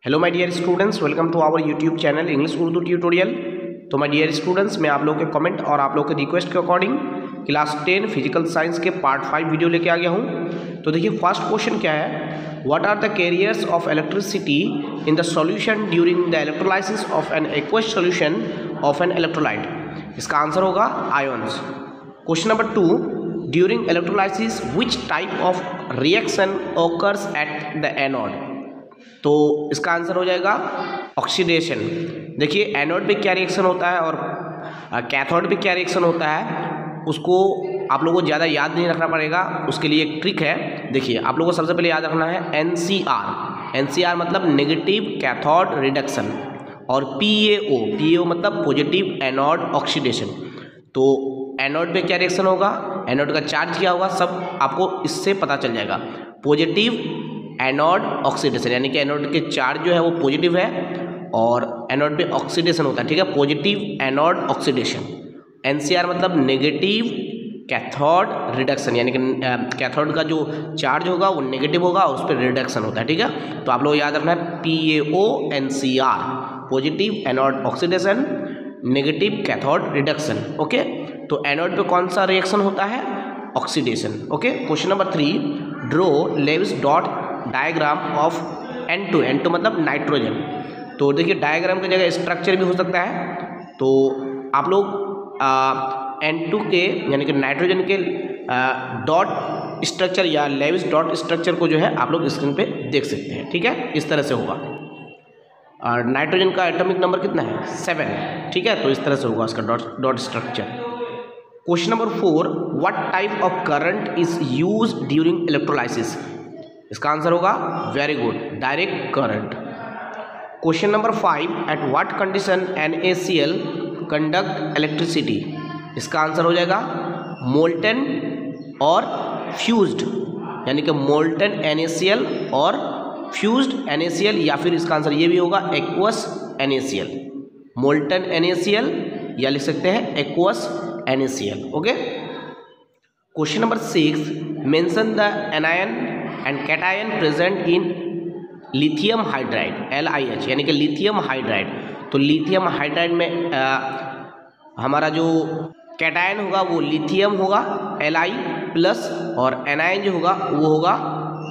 Hello my dear students, welcome to our YouTube channel English Urdu tutorial. तो my dear students, मैं आप लोगों के कमेंट और आप लोगों के रिक्वेस्ट के अकॉर्डिंग क्लास 10 फिजिकल साइंस के पार्ट 5 वीडियो लेके आ गया हूँ। तो देखिए फर्स्ट क्वेश्चन क्या है, what are the carriers of electricity in the solution during the electrolysis of an aqueous solution of an electrolyte. इसका आंसर होगा ions. Question number 2, during electrolysis which type of reaction occurs at the anode. तो इसका answer हो जाएगा oxidation. देखिए anode पे क्या reaction होता है और कैथोड पे क्या रिएक्शन होता है, उसको आप लोगों को ज़्यादा याद नहीं रखना पड़ेगा। उसके लिए एक ट्रिक है। देखिए आप लोगों को सबसे पहले याद रखना है NCR मतलब नेगेटिव कैथोड रिडक्शन, और PaO मतलब पॉजिटिव एनोड ऑक्सीडेशन। तो एनोड पे क्या रिएक्शन होगा, एनोड का चार्ज क्या होगा, सब आपको इससे पता चल जाएगा। पॉजिटिव एनोड ऑक्सीडेशन, यानी कि एनोड के चार्ज जो है वो पॉजिटिव है और एनोड पे ऑक्सीडेशन होता है, ठीक है, पॉजिटिव एनोड ऑक्सीडेशन। NCR मतलब नेगेटिव कैथोड रिडक्शन, यानी कि कैथोड का जो चार्ज होगा वो नेगेटिव होगा और उस पर रिडक्शन होता है, ठीक है। तो आप लोग याद रखना है PaO NCR, positive anode oxidation, negative cathode reduction. Okay, तो एनोड पे कौन सा रिएक्शन होता है, oxidation. Okay, question number 3, draw Lewis dot diagram of N2 मतलब नाइट्रोजन। तो देखिए डायग्राम की जगह स्ट्रक्चर भी हो सकता है। तो आप लोग N2 के यानी कि नाइट्रोजन के डॉट स्ट्रक्चर या लेविस डॉट स्ट्रक्चर को जो है आप लोग स्क्रीन पे देख सकते हैं, ठीक है। इस तरह से होगा। और नाइट्रोजन का एटॉमिक नंबर कितना है, 7, ठीक है। तो इस तरह से होगा उसका dot structure. Question number 4, what type of current is use during electrolysis. इसका आंसर होगा very good, direct current. Question number 5, eight what condition NaCl conduct electricity. इसका आंसर हो जाएगा मोल्टन और फ्यूज्ड, यानी कि मोल्टन NaCl और फ्यूज्ड NaCl, या फिर इसका आंसर ये भी होगा एक्वस NaCl। मोल्टन NaCl या लिख सकते हैं aqueous NaCl। Okay, question number 6, mention the anion and cation present in lithium hydride LiH, यानी कि लिथियम हाइड्राइड। तो लिथियम हाइड्राइड में हमारा जो कैटायन होगा वो लिथियम होगा Li प्लस, और एनायन जो होगा वो होगा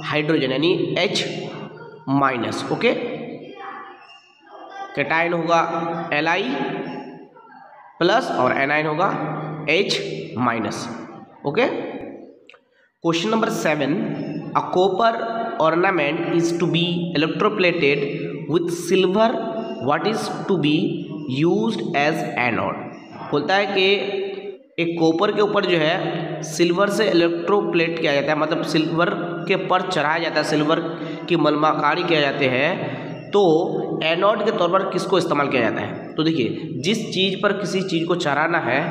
हाइड्रोजन यानी H-। ओके, कैटायन होगा Li प्लस और एनायन होगा H-। Okay, question number 7, a copper ornament is to be electroplated with silver, what is to be used as anode। बोलता है कि एक कॉपर के ऊपर जो है सिल्वर से इलेक्ट्रोप्लेट किया जाता है, मतलब सिल्वर के पर चढ़ाया जाता है, सिल्वर की मलमाकारी किया जाते हैं। तो एनोड के तौर पर किसको इस्तेमाल किया जाता है। तो देखिए जिस चीज़ पर किसी चीज़ को चढ़ाना है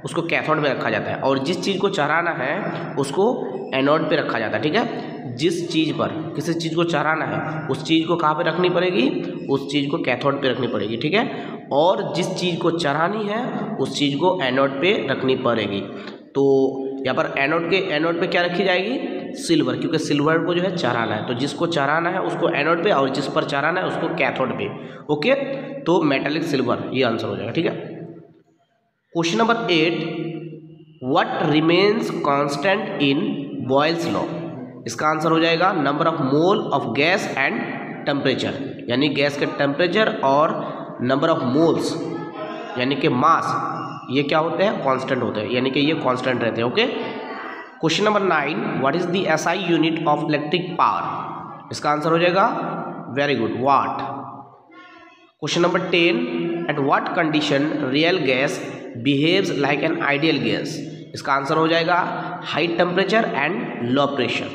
उसको कैथोड में रखा जाता है, और जिस चीज़ को चढ़ाना है उसको एनोड पे रखा जाता है, ठीक है। जिस चीज़ पर किसी चीज़ को चढ़ाना है उस चीज़ को कहाँ पे रखनी पड़ेगी, उस चीज़ को कैथोड पे रखनी पड़ेगी, ठीक है। और जिस चीज़ को चढ़ानी है उस चीज़ को एनोड पे रखनी पड़ेगी। तो यहाँ पर एनोड पे क्या रखी जाएगी, सिल्वर, क्योंकि सिल्वर को जो है चढ़ाना है। तो जिसको चढ़ाना है उसको एनोड पे और जिस पर चढ़ाना है उसको कैथोड पे। ओके, तो मेटालिक सिल्वर ये आंसर हो जाएगा, ठीक है। Question number 8, what remains constant in Boyle's law. इसका आंसर हो जाएगा number of mole of gas and temperature, यानी गैस के टेम्परेचर और नंबर ऑफ मोल्स यानी कि मास, ये क्या होते हैं, कांस्टेंट होते हैं, यानी कि ये कांस्टेंट रहते हैं। Okay, question number 9, what is the SI unit of electric power. इसका आंसर हो जाएगा very good, watt. Question number 10, at what condition real gas behaves like an ideal gas. इसका आंसर हो जाएगा high temperature and low pressure.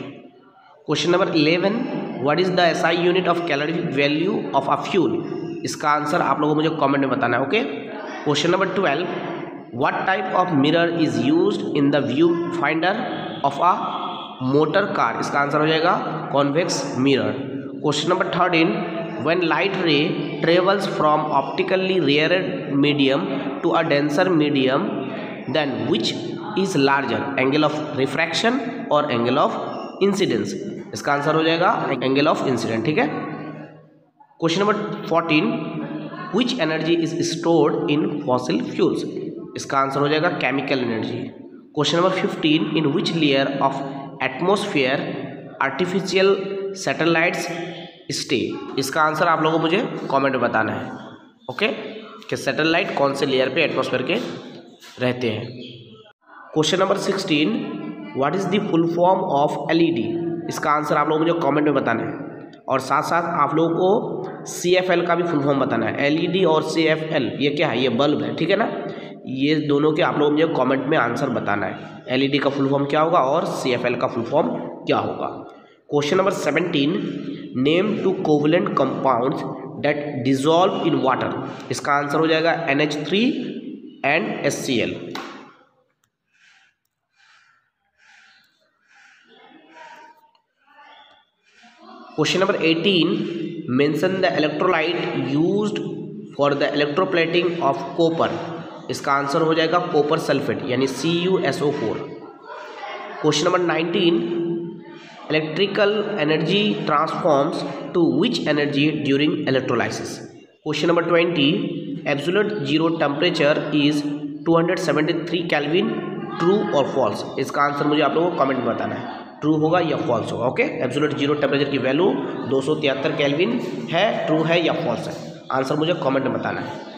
Question number 11, what is the SI unit of calorific value of a fuel. इसका answer आप लोगों को मुझे comment में बताना है। Okay, question number 12, what type of mirror is used in the view finder of a motor car. इसका answer हो जाएगा convex mirror. Question number 13, when light ray travels from optically rarer medium to a denser medium, then which is larger, angle of refraction or angle of incidence। इसका answer हो जाएगा angle of incident, ठीक है। Question number 14, which energy is stored in fossil fuels? इसका answer हो जाएगा chemical energy. Question number 15, in which layer of atmosphere artificial satellites stay? इसका answer आप लोगों को मुझे कमेंट में बताना है। ओके, कि सैटेलाइट कौन से लेयर पे एटमॉस्फेयर के रहते हैं। Question number 16, what is the full form of LED? इसका आंसर आप लोगों को मुझे कमेंट में बताना है, और साथ साथ आप लोगों को CFL का भी फुल फॉर्म बताना है। एलईडी और CFL ये क्या है? ये बल्ब है, ठीक है ना। ये दोनों के आप लोगों को मुझे कमेंट में आंसर बताना है। एलईडी का फुल फॉर्म क्या होगा और CFL का फुल फॉर्म क्या होगा। Question number 17, name 2 covalent compounds that dissolve in water? इसका आंसर हो जाएगा NH3 and HCl। Question number 18, mention the electrolyte used for the electroplating of copper? इसका आंसर हो जाएगा कॉपर सल्फेट यानी CuSO4। Question number 19, electrical energy transforms to which energy during electrolysis? Question number 20, absolute zero temperature is 273 kelvin, true और false? इसका answer मुझे आप लोगों को कमेंट में बताना है, ट्रू होगा या फॉल्स होगा। ओके, एब्सोल्यूट जीरो टेम्परेचर की वैल्यू 273 केल्विन है, ट्रू है या फॉल्स है? आंसर मुझे कमेंट में बताना है।